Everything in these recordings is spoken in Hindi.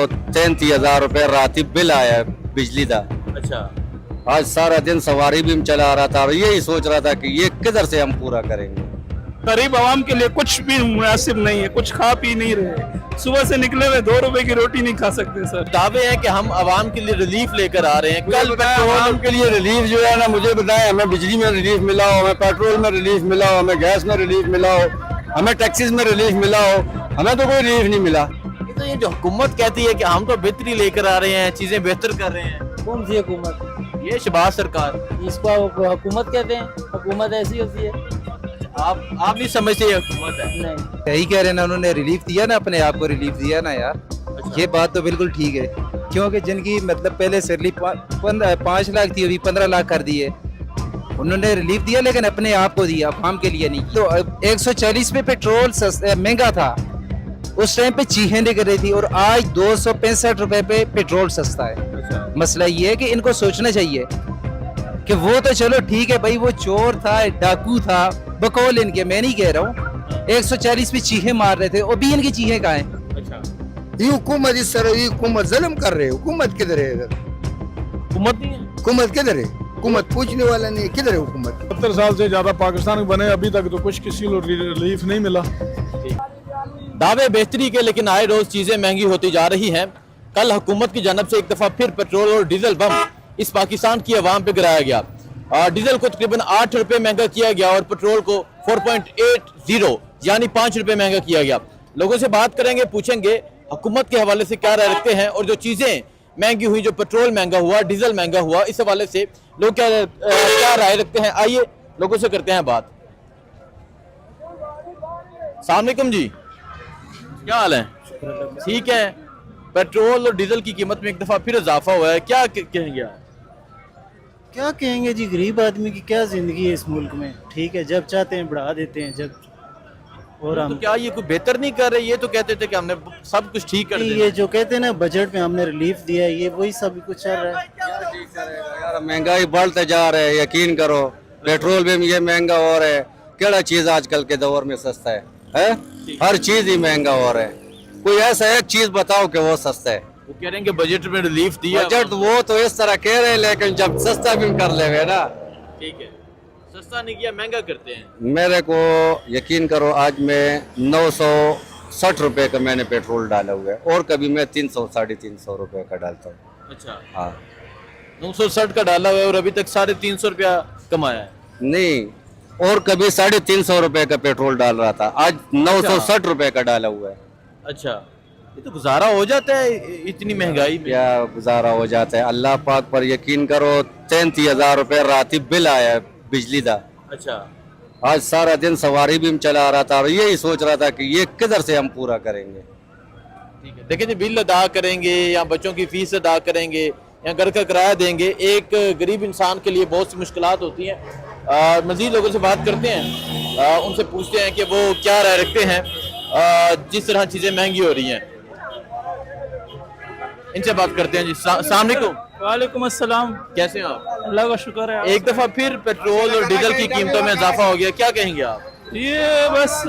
देखो 33,000 रात बिल आया बिजली का। अच्छा, आज सारा दिन सवारी भी चला रहा था और यही सोच रहा था कि ये किधर से हम पूरा करेंगे। गरीब आवाम के लिए कुछ भी मुनासिब नहीं है, कुछ खा पी नहीं रहे, सुबह से निकले हुए 2 रुपए की रोटी नहीं खा सकते सर। दावे हैं कि हम आवाम के लिए रिलीफ लेकर आ रहे हैं। कल पेट्रोल के लिए रिलीफ जो है ना, मुझे बताएं, हमें बिजली में रिलीफ मिला हो, हमें पेट्रोल में रिलीफ मिला हो, हमें गैस में रिलीफ मिला हो, हमें टैक्सीज में रिलीफ मिला हो, हमें तो कोई रिलीफ नहीं मिला। तो ये जो हुकूमत कहती है कि हम तो बेहतरी लेकर आ रहे हैं, चीजें बेहतर कर रहे हैं, कौन सी हुकूमत? ये शहबाज सरकार। इसको हुकूमत कहते हैं? हुकूमत ऐसी होती है? आप नहीं समझते ये हुकूमत है? नहीं। यही कह रहे हैं ना, उन्होंने रिलीफ दिया ना, अपने आप को रिलीफ दिया ना यार। ये बात तो बिल्कुल ठीक है, क्योंकि जिनकी मतलब पहले सैलरी 5 लाख थी, अभी 15 लाख कर दी है। उन्होंने रिलीफ दिया लेकिन अपने आप को दिया, आवाम के लिए नहीं। तो 140 पे पेट्रोल महंगा था, उस टाइम पे चीखें निकल रही थी, और आज 265 रुपए पे पेट्रोल सस्ता है। मसला ये है कि इनको सोचना चाहिए कि वो तो चलो ठीक है भाई, वो चोर था, डाकू था, बकौल इनके, मैं नहीं कह रहा हूँ। 140 पे चीखें मार रहे थे, और भी इनकी चीखें कहाँ हैं? ये हुकूमत इस तरह, ये हुकूमत जुल्म कर रहे है। हुकूमत किधर है? हुकूमत नहीं है। हुकूमत किधर है? हुकूमत पूछने वाला नहीं, किधर है हुकूमत? 70 साल से ज्यादा पाकिस्तान बने, अभी तक तो कुछ किसी को रिलीफ नहीं मिला। दावे बेहतरी के, लेकिन आए रोज चीजें महंगी होती जा रही हैं। कल हुकूमत की जानब से एक दफा फिर पेट्रोल और डीजल बम इस पाकिस्तान की आवाम पे गिराया गया। डीजल को तकरीबन 8 रुपए महंगा किया गया और पेट्रोल को 4.80 यानी 5 रुपए महंगा किया गया। लोगों से बात करेंगे, पूछेंगे हुकूमत के हवाले से क्या राय रखते हैं, और जो चीजें महंगी हुई, जो पेट्रोल महंगा हुआ, डीजल महंगा हुआ, इस हवाले से लोग क्या राय रखते हैं। आइए लोगों से करते हैं बात। अस्सलाम वालेकुम जी, क्या हाल है? ठीक है। पेट्रोल और डीजल की कीमत में एक दफा फिर इजाफा हुआ है, क्या कहेंगे आप? क्या कहेंगे जी, गरीब आदमी की क्या जिंदगी है इस मुल्क में। ठीक है, जब चाहते हैं बढ़ा देते हैं, जब और हम तो क्या ये कोई बेहतर नहीं कर रहे? ये तो कहते थे कि हमने सब कुछ ठीक कर दिया। ये जो कहते हैं ना बजट में हमने रिलीफ दिया है, ये वही सब कुछ चल रहा है। यार महंगाई बढ़ते जा रहे हैं, यकीन करो, पेट्रोल भी ये महंगा हो रहा है। केड़ा चीज आजकल के दौर में सस्ता है? हर चीज ही महंगा हो रहा है। कोई ऐसा एक चीज बताओ कि वो सस्ता है। वो कह रहे हैं कि बजट में रिलीफ दिया। बजट वो तो इस तरह कह रहे हैं, लेकिन जब सस्ता भी कर लेंगे ना, ठीक है, सस्ता नहीं किया, महंगा करते हैं। मेरे को यकीन करो, आज मैं 960 रुपए का मैंने पेट्रोल डाला हुआ है, और कभी मैं 300 350 रुपए का डालता हूँ। अच्छा, हाँ, 960 का डाला हुआ है और अभी तक 350 रुपया कमाया है। नहीं, और कभी 350 रुपए का पेट्रोल डाल रहा था, आज 960 रुपए का डाला हुआ है। अच्छा, ये तो गुजारा हो जाता है इतनी महंगाई में? क्या गुजारा हो जाता है? अल्लाह पाक पर यकीन करो, 33,000 रुपए रात बिल आया बिजली का। अच्छा, आज सारा दिन सवारी भी चला रहा था और यही सोच रहा था कि ये किधर से हम पूरा करेंगे। ठीक है। देखिए जी, बिल अदा करेंगे या बच्चों की फीस अदा करेंगे या घर का किराया देंगे, एक गरीब इंसान के लिए बहुत सी मुश्किलात होती हैं। मजीद लोगों से बात करते हैं, उनसे पूछते हैं कि वो क्या राय रखते हैं जिस तरह चीजें महंगी हो रही हैं। इनसे बात करते हैं जी। अस्सलाम वालेकुम। वालेकुम अस्सलाम। कैसे हैं आप? अल्लाह का शुक्र है। एक दफा फिर पेट्रोल और डीजल की कीमतों में इजाफा हो गया, क्या कहेंगे आप? ये बस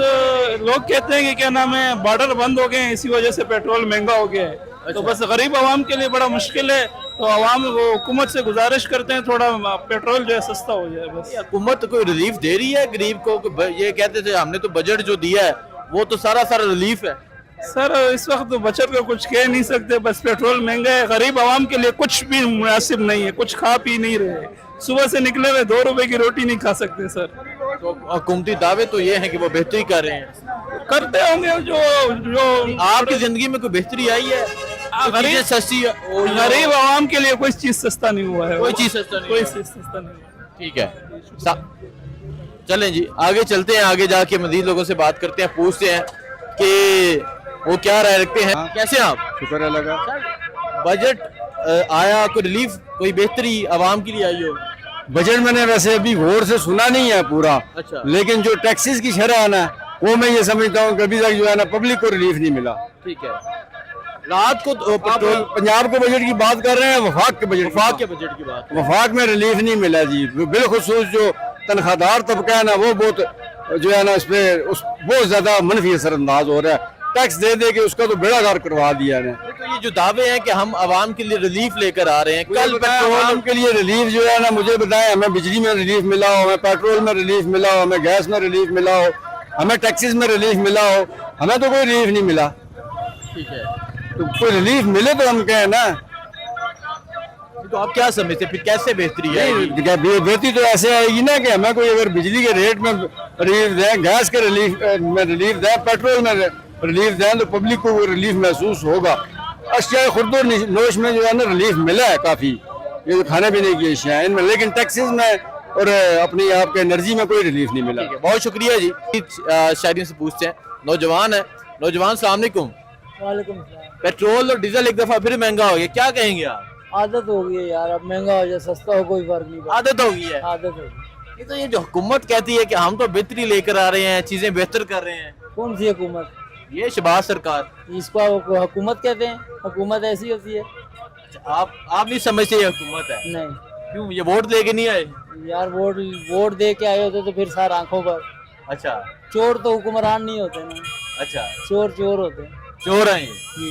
लोग कहते हैं कि क्या नाम है, बॉर्डर बंद हो गए हैं, इसी वजह से पेट्रोल महंगा हो गया है। तो बस गरीब आवाम के लिए बड़ा मुश्किल है, तो आवाम वो हुकूमत से गुजारिश करते हैं थोड़ा पेट्रोल जो है सस्ता हो जाए बस। हुकूमत कोई रिलीफ दे रही है गरीब को? ये कहते थे हमने तो बजट जो दिया है वो तो सारा रिलीफ है। सर इस वक्त तो बचत का कुछ कह नहीं सकते, बस पेट्रोल महंगा है, गरीब आवाम के लिए कुछ भी मुनासिब नहीं है, कुछ खा पी नहीं रहे, सुबह से निकले हुए 2 रुपए की रोटी नहीं खा सकते सर। तो हुकूमती दावे तो ये हैं कि वो बेहतरी कर रहे हैं, करते होंगे। जो आपकी जिंदगी में कोई बेहतरी आई है? गरीब सस्ती, गरीब आवाम के लिए कोई चीज सस्ता नहीं हुआ है, कोई चीज सस्ता नहीं, कोई चीज सस्ता नहीं हुआ। ठीक है, चलें जी आगे चलते हैं, आगे जाके मजीद लोगों से बात करते हैं, पूछते हैं कि वो क्या राय रखते हैं। कैसे आप? शुक्र अल्लाह का। बजट आया, कोई रिलीफ, कोई बेहतरी आवाम के लिए आई हो? बजट मैंने वैसे अभी गौर से सुना नहीं है पूरा। अच्छा, लेकिन जो टैक्सीज की शरह है ना, वो मैं ये समझता हूँ कभी तक जो है ना पब्लिक को रिलीफ नहीं मिला। ठीक है। रात को पेट्रोल, पंजाब के बजट की बात कर रहे हैं, वफाक के बजट की बात, वफाक में रिलीफ नहीं मिला जी। बिलखुसूस जो तनख्वाहदार तबका है ना, वो बहुत जो है ना इस पे बहुत ज्यादा मनफी असर अंदाज हो रहा है। टैक्स दे दे के उसका तो बेड़ा गर्क करवा दिया ने। तो ये जो दावे हैं कि हम आवाम के लिए रिलीफ लेकर आ रहे हैं, कल पेट्रोल आवाम के लिए रिलीफ जो है ना, मुझे बताएं, हमें बिजली में रिलीफ मिला हो, हमें पेट्रोल में रिलीफ मिला हो, हमें गैस में रिलीफ मिला हो, हमें टैक्सेस में रिलीफ मिला हो, हमें तो कोई रिलीफ नहीं मिला। ठीक है, तो कोई रिलीफ मिले तो हम कहें ना। तो आप क्या समझते हैं फिर कैसे बेहतरी है? बेहतरी तो ऐसे आएगी ना कि हमें कोई अगर बिजली के रेट में रिलीफ दें, गैस के रिलीफ में रिलीफ दें, पेट्रोल में रिलीफ दें, तो पब्लिक को रिलीफ महसूस होगा। अशिया खुर्दो नोश में जो है ना रिलीफ मिला है काफ़ी, ये जो खाने पीने की अशिया इनमें, लेकिन टैक्सेस में और अपनी आपके एनर्जी में कोई रिलीफ नहीं मिला। बहुत शुक्रिया जी। शायरी से पूछते हैं, नौजवान है, नौजवान सलाम अलैकुम। वालेकुम सलाम। पेट्रोल और डीजल एक दफा फिर महंगा हो गया, क्या कहेंगे आप? आदत हो गई है यार, अब महंगा हो जाए सस्ता हो कोई फर्क नहीं पड़ता। आदत हो गई है। आदत हो गई। ये तो ये जो हुकूमत कहती है कि हम तो बेहतरी लेकर आ रहे हैं, चीजें बेहतर कर रहे हैं, कौन सी हुकूमत? ये शहबाज सरकार। इसको हुकूमत कहते हैं? हुकूमत ऐसी होती है? आप नहीं समझते ये हुकूमत है? नहीं क्यों, ये वोट लेके नहीं आए? यार, वोट दे के आए होते तो फिर सार आंखों पर। अच्छा चोर तो हुक्मरान नहीं होते ना, अच्छा, चोर चोर होते हैं। चोर हैं ये। जी,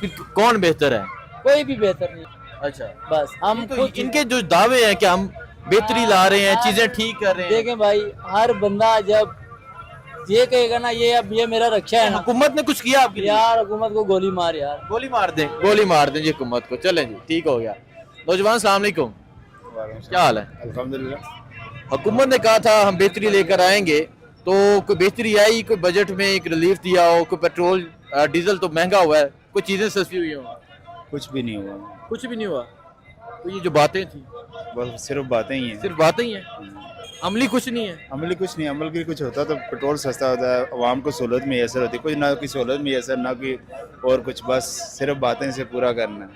फिर कौन बेहतर है? कोई भी बेहतर नहीं। अच्छा, बस हम तो खुद इनके जो दावे हैं कि हम बेहतरी ला रहे हैं, चीजें ठीक कर रहे हैं, देखें भाई, हर बंदा जब ये कहेगा ना ये अब ये मेरा रक्षा है ना, हुकूमत ने कुछ किया आपके लिए? यार हुकूमत को गोली मार यार। गोली मार दें, गोली मार दें जी हुकूमत को। चलें जी, ठीक हो गया। नौजवान सलाम अलैकुम, क्या हाल है? अल्हम्दुलिल्लाह। हुकूमत ने कहा था हम बेहतरी लेकर आएंगे, तो कोई बेहतरी आई? कोई बजट में एक रिलीफ दिया हो? कोई पेट्रोल डीजल तो महंगा हुआ है, कोई चीजें सस्ती हुई हो? कुछ भी नहीं हुआ, कुछ भी नहीं हुआ। तो ये जो बातें थी बस सिर्फ बातें ही हैं। सिर्फ बातें ही हैं, अमली कुछ नहीं है। अमली कुछ नहीं, अमल की कुछ होता तो पेट्रोल सस्ता होता है, आवाम को सहूलत मैसर होती, कुछ ना कोई सहूलत मैसर ना कोई और कुछ, बस सिर्फ बातें से पूरा करना।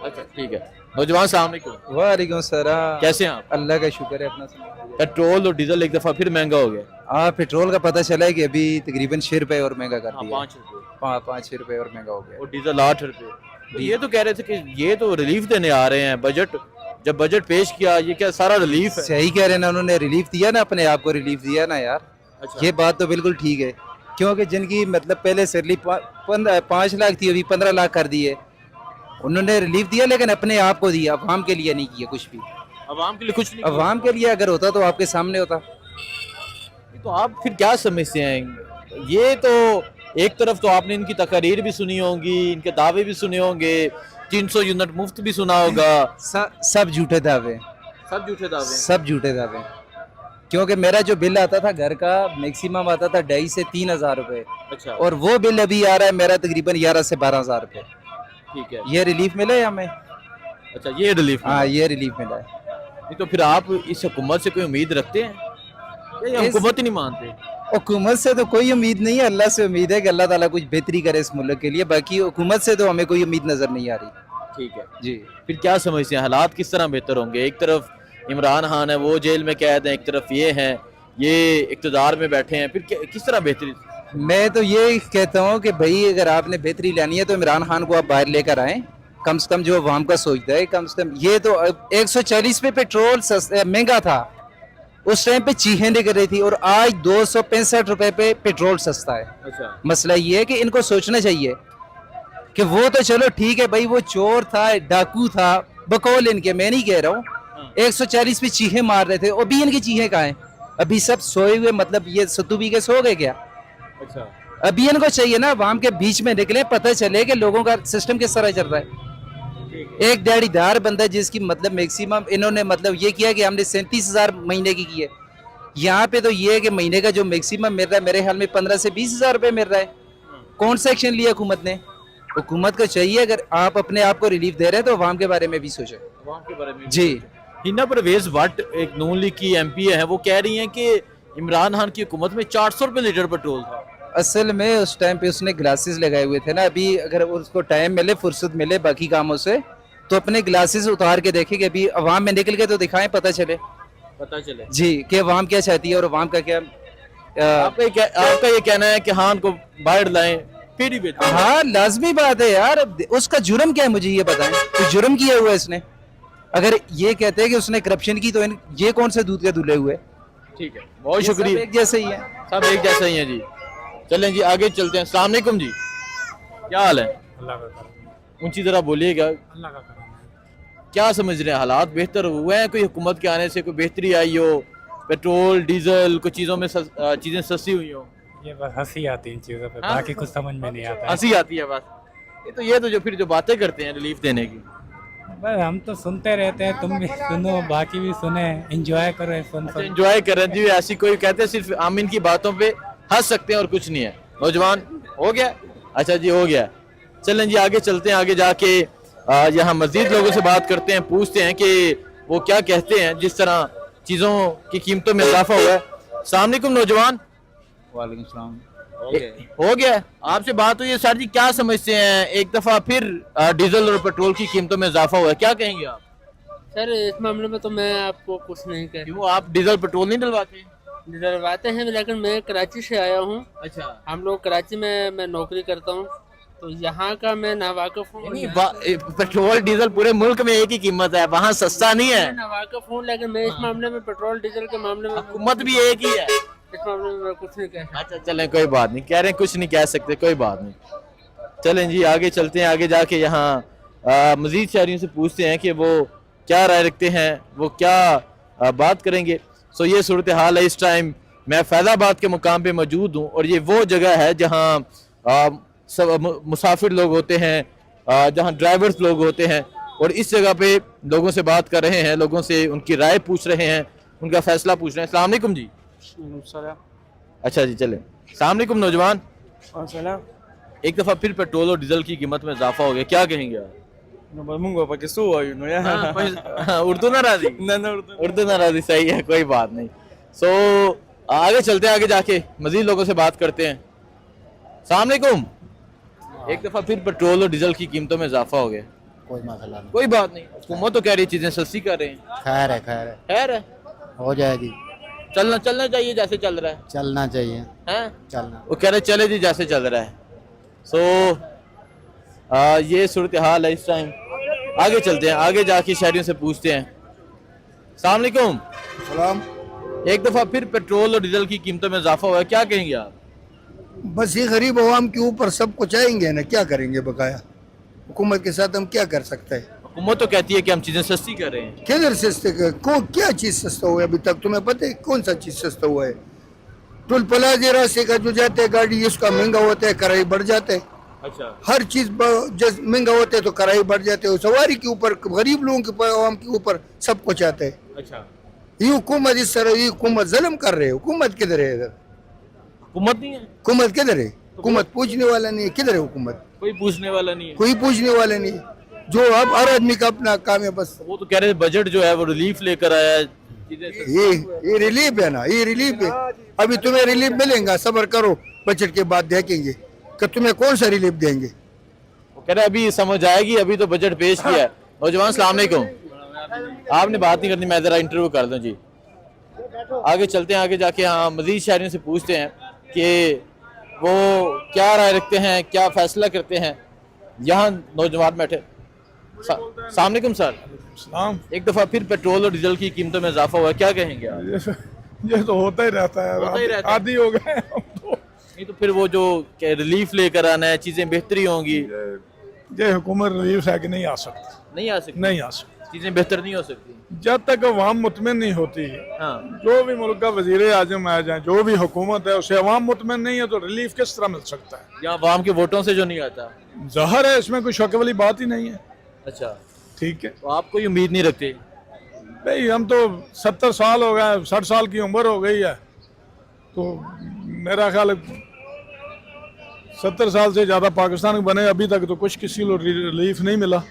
अच्छा ठीक है। नौजवान सलाम अलैकुम, वालेकुम सलाम। कैसे हैं आप? अल्लाह का शुक्र है, अपना सुनाओ। पेट्रोल और डीजल एक दफा फिर महंगा हो गया। हाँ, पेट्रोल का पता चला है कि अभी तकरीबन 6 रुपए और महंगा कर दिया। 5 रुपए 5-6 रुपए और महंगा हो गया। और डीजल 8 रुपए। तो ये तो कह रहे थे कि ये तो रिलीफ देने आ रहे हैं, बजट जब बजट पेश किया, ये क्या सारा रिलीफ है? सही कह रहे हैं ना, उन्होंने रिलीफ दिया ना, अपने आप को रिलीफ दिया ना यार। अच्छा। ये बात तो बिल्कुल ठीक है, क्योंकि जिनकी मतलब पहले सैलरी 5 लाख थी, अभी 15 लाख कर दी है। उन्होंने रिलीफ दिया लेकिन अपने आप को दिया, अवाम के लिए नहीं किया कुछ भी। अवाम के लिए कुछ नहीं। अवाम के लिए अगर होता तो आपके सामने होता। तो आप फिर क्या समझते हैं? ये तो एक तरफ तो आपने इनकी तकरीर भी सुनी होंगी, इनके दावे भी सुने होंगे, 300 यूनिट मुफ्त भी सुना होगा। सब झूठे दावे, सब झूठे दावे, सब झूठे दावे। क्योंकि मेरा जो बिल आता था घर का, मैक्सिमम आता था 2,500 से 3,000 रुपए, अच्छा, और वो बिल अभी आ रहा है मेरा तकरीबन 11 से 12,000 रुपए। ठीक है। ये रिलीफ मिला है हमें। अच्छा, ये रिलीफ। हाँ, ये रिलीफ मिला है। नहीं तो फिर आप इस हुकूमत से कोई उम्मीद रखते हैं या हुकूमत ही नहीं मानते? हुकूमत से तो कोई उम्मीद नहीं है, अल्लाह से उम्मीद है कि अल्लाह ताला कुछ बेहतरी करे इस मुल्क के लिए। बाकी हुकूमत से तो हमें कोई उम्मीद नजर नहीं आ रही। ठीक है जी। फिर क्या समझते हैं, हालात किस तरह बेहतर होंगे? एक तरफ इमरान खान है, वो जेल में कैद है, एक तरफ ये हैं, ये इक़्तिदार में बैठे हैं, फिर किस तरह बेहतरी? मैं तो ये कहता हूँ कि भाई अगर आपने बेहतरी लानी है तो इमरान खान को आप बाहर लेकर आए, कम से कम जो अवाम का सोचता है, कम से कम। ये तो 140 पे पेट्रोल महंगा था, उस टाइम पे चीखें निकल रही थी, और आज 265 रुपए पे पेट्रोल सस्ता है। अच्छा, मसला ये है कि इनको सोचना चाहिए कि वो तो चलो ठीक है भाई, वो चोर था, डाकू था, बकौल इनके, मैं नहीं कह रहा हूँ। 140 पे चीखें मार रहे थे, और भी इनकी चीखें कहाँ हैं? अभी सब सोए हुए, मतलब ये सत्तू पी के सो गए क्या? अच्छा, अभी इनको चाहिए ना अवाम के बीच में निकले, पता चले कि लोगों का सिस्टम किस तरह चल रहा है। एक दिहाड़ीदार बंदा जिसकी मतलब मैक्सिमम इन्होंने मतलब ये किया कि हमने 37,000 महीने की है। यहाँ पे तो ये है कि महीने का जो मैक्सिमम मिल रहा है मेरे ख्याल में 15 से 20,000 रुपए मिल रहा है। कौन सा एक्शन लिया हुकूमत ने? हुकूमत को चाहिए अगर आप अपने आप को रिलीफ दे रहे हैं तो अवाम के बारे में भी सोचें। अवाम के बारे में जी। हिना परवेज भट्ट एक नून लीग की MP है, वो कह रही हैं कि इमरान खान की हुकूमत में 400 रुपए लीटर पेट्रोल था। असल में उस टाइम पे उसने ग्लासेस लगाए हुए थे ना। अभी अगर उसको टाइम मिले, फुर्सत मिले बाकी कामों से, तो अपने ग्लासेस उतार के देखे कि अभी अवाम में निकल के तो दिखाएं, पता चले जी कि अवाम क्या चाहती है और अवाम का क्या। आपका ये कहना है कि खान को बाहर लाएं फिर ही बेहतर? हाँ, लाजमी बात है यार। उसका जुर्म क्या है मुझे ये बताएं, तो जुर्म किया हुआ है इसने। अगर ये कहते हैं कि उसने करप्शन की, तो ये कौन से दूध के धुले हुए? ठीक है, बहुत शुक्रिया। एक जैसे ही है, सब एक जैसे ही हैं जी। चलें जी, आगे चलते हैं। अस्सलाम वालेकुम जी। क्या हाल है? अल्लाह का करम, ऊंची तरह बोलिएगा। अल्लाह का करम। क्या समझ रहे हैं, हालात बेहतर हुए हैं? कोई हुकूमत के आने से कोई बेहतरी आई हो? पेट्रोल डीजल कुछ चीज़ों में चीज़ें सस्ती हुई हो? ये बस हंसी आती है इन चीज़ों पे, हाँ? बाकी कुछ समझ में नहीं आता है। हंसी आती है बस। ये तो जो फिर जो बातें करते हैं रिलीफ देने की। बस हम तो सुनते रहते हैं, तुम भी सुनो, बाकी भी सुने, एंजॉय करो, सुन सुन। एंजॉय कर रहे हैं जी, ऐसी कोई कहते हैं सिर्फ आमिन की बातों पे हंस सकते हैं और कुछ नहीं है। नौजवान हो गया? अच्छा जी हो गया। चलें जी आगे चलते हैं, आगे जाके यहाँ मजीद लोगों से बात करते हैं, पूछते हैं कि वो क्या कहते हैं जिस तरह चीज़ों की कीमतों में इजाफा हुआ है। अस्सलाम वालेकुम नौजवान। वालेकुम सलाम। हो गया आपसे बात हुई है। सर जी क्या समझते हैं, एक दफा फिर डीजल और पेट्रोल की कीमतों में इजाफा हुआ है, क्या कहेंगे आप? सर इस मामले में तो मैं आपको कुछ नहीं कह, क्यों आप डीजल पेट्रोल नहीं डलवाते? डरवाते हैं, लेकिन मैं कराची से आया हूँ। अच्छा, हम लोग कराची में मैं नौकरी करता हूँ, तो यहाँ का मैं नावाकिफ हूँ। नहीं पेट्रोल डीजल पूरे मुल्क में एक ही कीमत है, वहाँ सस्ता नहीं है। मैं नावाकिफ हूँ, लेकिन मैं इस मामले में पेट्रोल डीजल के मामले में हुकूमत भी एक ही है। इस मामले में मैं कुछ नहीं कह सकता। अच्छा चलें कोई बात नहीं, कह रहे हैं कुछ नहीं कह सकते, कोई बात नहीं। चलें जी आगे चलते हैं, आगे जाके यहाँ मजीद शहरियों से पूछते हैं कि वो क्या राय रखते हैं, वो क्या बात करेंगे। सो ये सूरत हाल है इस टाइम। मैं फैज़ाबाद के मुकाम पे मौजूद हूँ और ये वो जगह है जहाँ सब मुसाफिर लोग होते हैं, जहाँ ड्राइवर्स लोग होते हैं, और इस जगह पे लोगों से बात कर रहे हैं, लोगों से उनकी राय पूछ रहे हैं, उनका फैसला पूछ रहे हैं। अस्सलाम वालेकुम जी। अच्छा जी चले। अस्सलाम वालेकुम नौजवान। एक दफ़ा फिर पेट्रोल और डीजल की कीमत में इजाफा हो गया, क्या कहेंगे आप? उर्दू ना राजी? उर्दू ना राजी, सही है, कोई बात नहीं। सो आगे चलते हैं, आगे जाके मजीद लोगों से बात करते हैं। अस्सलाम वालेकुम। एक दफ़ा फिर पेट्रोल और डीजल की कीमतों में इजाफा हो गया, कोई मसला नहीं, कोई बात नहीं, हुकूमत तो कह रही है चीज़ें सस्ती कर रहे हैं। खैर है, खैर है, खैर है, हो जाएगी, चलना चाहिए जैसे चल रहा है। चलना चाहिए, हैं? चलना। वो कह रहे चले जी जैसे चल रहा है। सो ये सूरत हाल है इस टाइम। आगे चलते हैं, आगे जाके शहरियों से पूछते हैं। अस्सलाम वालेकुम। सलाम। एक दफ़ा फिर पेट्रोल और डीजल की कीमतों में इजाफा हुआ है, क्या कहेंगे आप? बस ये गरीब अवाम के ऊपर सब कुछ आएंगे ना, क्या करेंगे बकाया? हुकूमत के साथ हम क्या कर सकते हैं? हुकूमत तो कहती है कि हम चीज़ें सस्ती कर रहे हैं। किधर सस्ते क्या चीज़ सस्ता हुआ है अभी तक? तुम्हें पता है कौन सा चीज़ सस्ता हुआ है? टोल प्लाजा रास्ते का जो जाते है गाड़ी, इसका महंगा होता है, किराए बढ़ जाते हैं। अच्छा, हर चीज महंगा होता है तो किराए बढ़ जाते हैं। सवारी के ऊपर, गरीब लोगों के आवाम के ऊपर सब कुछ आता है। अच्छा, ये हुकूमत इस तरह, ये हुकूमत जुल्म कर रहे है। हुकूमत किधर है इधर? हुकूमत नहीं है, हुकूमत किधर है? हुकूमत पूछने वाला नहीं है, किधर है हुकूमत? कोई पूछने वाला नहीं है। कोई पूछने वाला नहीं है। जो अब हर आदमी का अपना काम है बस। वो तो कह रहे हैं बजट जो है वो रिलीफ लेकर आया है, चीजें ये रिलीफ है ना, ये रिलीफ है। अभी तुम्हें रिलीफ मिलेगा, सब्र करो, बजट के बाद देखेंगे कि तुम्हें कौन सा रिलीफ देंगे। वो कह रहे हैं अभी समझ आएगी, अभी तो बजट पेश किया है। नौजवान सलाम अलैकुम, आपने बात नहीं करनी, मैं जरा इंटरव्यू कर दूं जी। आगे चलते हैं, आगे जाके हाँ मजीद शहरियों से पूछते हैं कि वो क्या राय रखते हैं, क्या फैसला करते हैं। यहाँ नौजवान बैठे। अस्सलाम वालेकुम सर। एक दफा फिर पेट्रोल और डीजल की कीमतों में इजाफा हुआ है, क्या कहेंगे आप? ये तो होता ही रहता है, होता ही रहता है। आदी हो गए हम तो। नहीं तो फिर वो जो रिलीफ लेकर आना है, चीजें बेहतरी होंगी। ये हुकूमत रिलीफ है कि नहीं आ सकती, नहीं आ सकती, नहीं आ सकती चीजें बेहतर नहीं हो सकती जब तक अवाम मुतमिन नहीं होती। हाँ, जो भी मुल्क का वजीर आजम आ जाए, जो भी हुकूमत है, उसे अवाम मुतमिन नहीं है तो रिलीफ किस तरह मिल सकता है? या अवाम के वोटों से जो नहीं आता। ज़ाहिर है इसमें कोई शक वाली बात ही नहीं है। अच्छा, ठीक है, तो आप कोई उम्मीद नहीं रखते? भाई हम तो 70 साल हो गए, 60 साल की उम्र हो गई है, तो मेरा ख्याल 70 साल से ज़्यादा पाकिस्तान बने, अभी तक तो कुछ किसी को रिलीफ नहीं मिला।